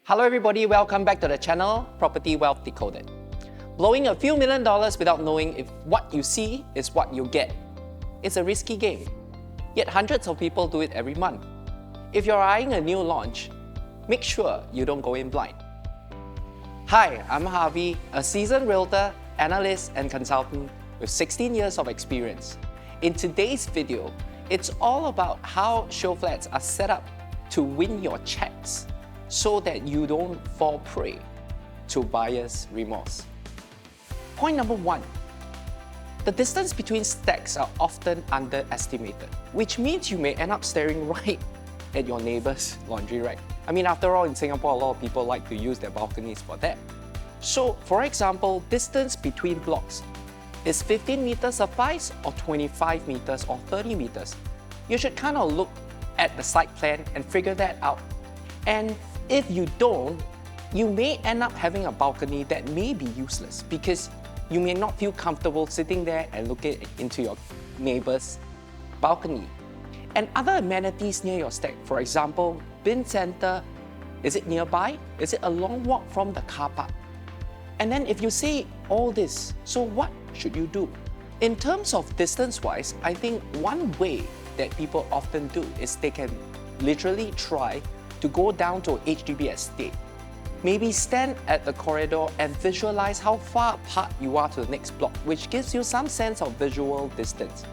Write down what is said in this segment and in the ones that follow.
Hello everybody, welcome back to the channel, Property Wealth Decoded. Blowing a few $1 million without knowing if what you see is what you get. It's a risky game, yet hundreds of people do it every month. If you're eyeing a new launch, make sure you don't go in blind. Hi, I'm Harvey, a seasoned realtor, analyst and consultant with 16 years of experience. In today's video, it's all about how show flats are set up to win your checks so that you don't fall prey to buyer's remorse. Point number 1. The distance between stacks are often underestimated, which means you may end up staring right at your neighbor's laundry rack. I mean, after all, in Singapore, a lot of people like to use their balconies for that. So, for example, distance between blocks. Is 15 meters suffice or 25 meters or 30 meters? You should kind of look at the site plan and figure that out. And if you don't, you may end up having a balcony that may be useless because you may not feel comfortable sitting there and looking into your neighbor's balcony. And other amenities near your stack, for example, bin center, is it nearby? Is it a long walk from the car park? And then if you say all this, so what should you do? In terms of distance-wise, I think one way that people often do is they can literally try to go down to a HDB estate. Maybe stand at the corridor and visualize how far apart you are to the next block, which gives you some sense of visual distance.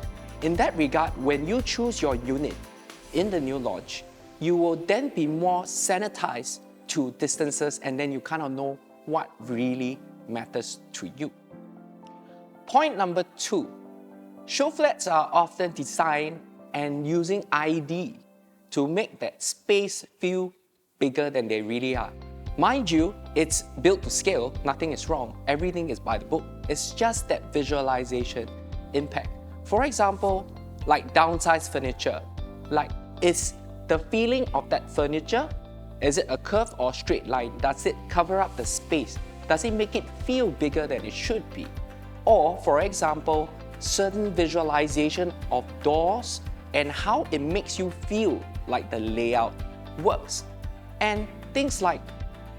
In that regard, when you choose your unit in the new launch, you will then be more sanitized to distances and then you kind of know what really matters to you. Point number 2. Show flats are often designed and using ID to make that space feel bigger than they really are. Mind you, it's built to scale, nothing is wrong, everything is by the book. It's just that visualization impact. For example, like downsized furniture, like is the feeling of that furniture, is it a curve or straight line? Does it cover up the space? Does it make it feel bigger than it should be? Or, for example, certain visualization of doors and how it makes you feel like the layout works. And things like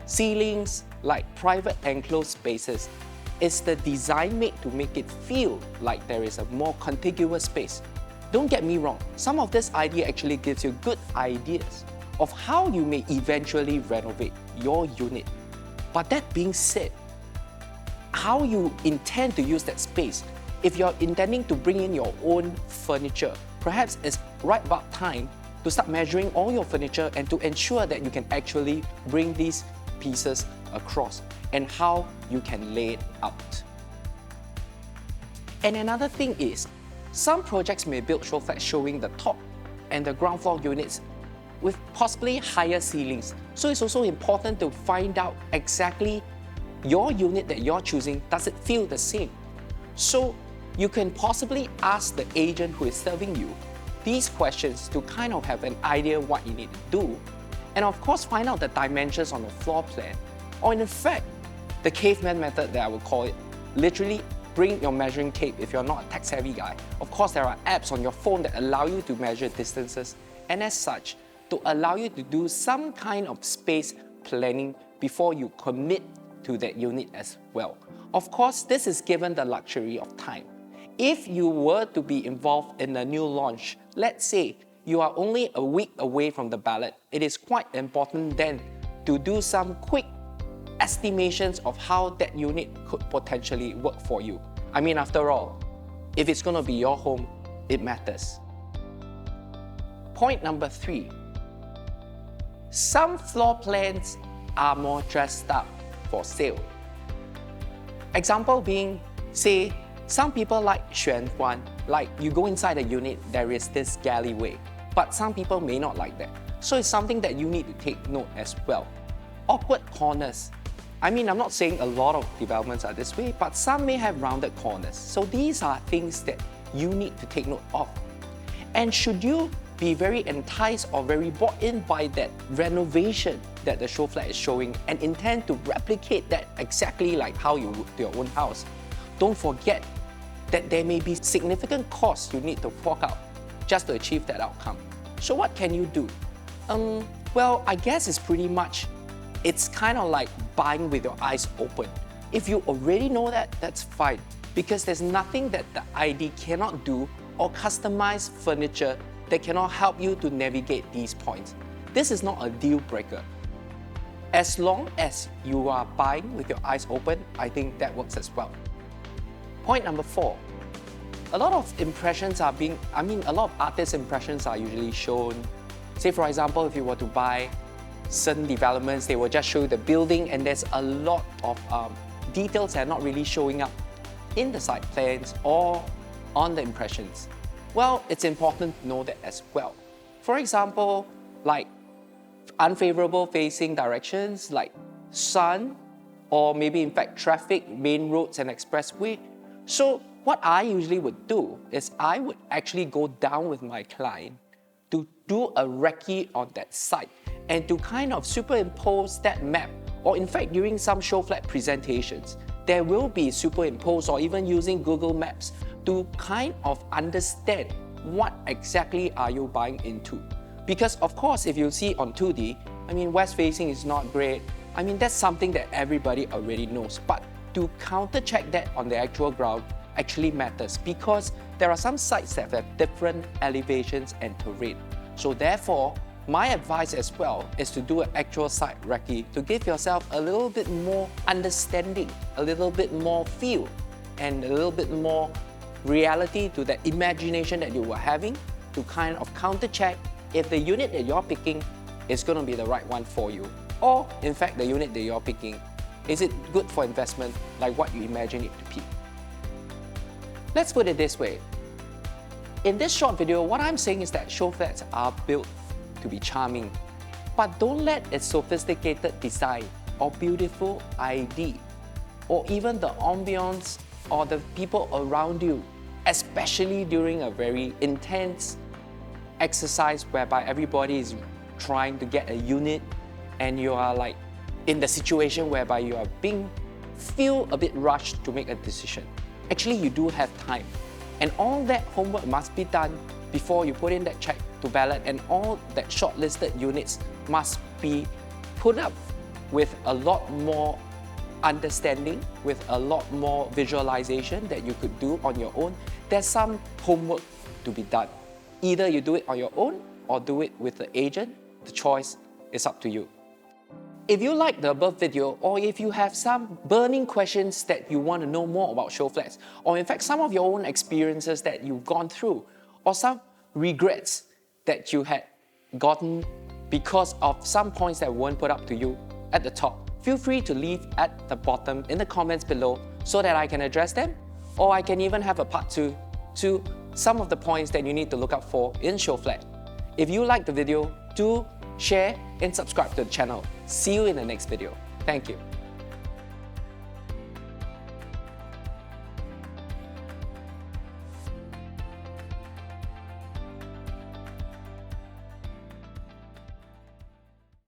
ceilings, like private enclosed spaces, is the design made to make it feel like there is a more contiguous space. Don't get me wrong, some of this idea actually gives you good ideas of how you may eventually renovate your unit. But that being said, how you intend to use that space, if you're intending to bring in your own furniture, perhaps it's right about time to start measuring all your furniture and to ensure that you can actually bring these pieces across and how you can lay it out. And another thing is, some projects may build show flats showing the top and the ground floor units with possibly higher ceilings. So it's also important to find out exactly your unit that you're choosing, does it feel the same? So you can possibly ask the agent who is serving you these questions to kind of have an idea what you need to do. And of course, find out the dimensions on the floor plan. Or in fact, the caveman method that I would call it, literally bring your measuring tape if you're not a tech-savvy guy. Of course, there are apps on your phone that allow you to measure distances and as such, to allow you to do some kind of space planning before you commit to that unit as well. Of course, this is given the luxury of time. If you were to be involved in a new launch, let's say you are only a week away from the ballot, it is quite important then to do some quick estimations of how that unit could potentially work for you. I mean, after all, if it's going to be your home, it matters. Point number 3. Some floor plans are more dressed up for sale. Example being, say, some people like Xuan Huan, like you go inside a unit, there is this galleyway, but some people may not like that. So it's something that you need to take note as well. Awkward corners. I mean, I'm not saying a lot of developments are this way, but some may have rounded corners. So these are things that you need to take note of. And should you be very enticed or very bought in by that renovation that the show flat is showing and intend to replicate that exactly like how you would to your own house, don't forget that there may be significant costs you need to fork out just to achieve that outcome. So what can you do? Well, I guess it's pretty much it's kind of like buying with your eyes open. If you already know that, that's fine, because there's nothing that the ID cannot do or customize furniture that cannot help you to navigate these points. This is not a deal breaker. As long as you are buying with your eyes open, I think that works as well. Point number 4. A lot of impressions are a lot of artist impressions are usually shown. Say for example, if you were to buy certain developments, they will just show you the building and there's a lot of details that are not really showing up in the site plans or on the impressions. Well, it's important to know that as well. For example, like unfavorable facing directions like sun, or maybe in fact traffic, main roads and expressway. So what I usually would do is I would actually go down with my client to do a recce on that site and to kind of superimpose that map, or in fact during some show flat presentations, there will be superimposed or even using Google Maps to kind of understand what exactly are you buying into. Because of course, if you see on 2D, west facing is not great. That's something that everybody already knows. But to counter check that on the actual ground actually matters, because there are some sites that have different elevations and terrain. So therefore, my advice as well is to do an actual site recce to give yourself a little bit more understanding, a little bit more feel, and a little bit more reality to that imagination that you were having, to kind of counter check if the unit that you're picking is going to be the right one for you. Or in fact, the unit that you're picking, is it good for investment like what you imagine it to be? Let's put it this way. In this short video, what I'm saying is that show flats are built to be charming, but don't let its sophisticated design or beautiful ID or even the ambience or the people around you, especially during a very intense exercise whereby everybody is trying to get a unit and you are like in the situation whereby you are feel a bit rushed to make a decision. Actually, you do have time, and all that homework must be done before you put in that check to ballot, and all that shortlisted units must be put up with a lot more understanding, with a lot more visualization that you could do on your own. There's some homework to be done. Either you do it on your own or do it with the agent. The choice is up to you. If you like the above video, or if you have some burning questions that you want to know more about show flats, or in fact some of your own experiences that you've gone through, or some regrets that you had gotten because of some points that weren't put up to you at the top, feel free to leave at the bottom in the comments below so that I can address them, or I can even have a part 2 to some of the points that you need to look out for in show flat. If you like the video, do share and subscribe to the channel. See you in the next video. Thank you.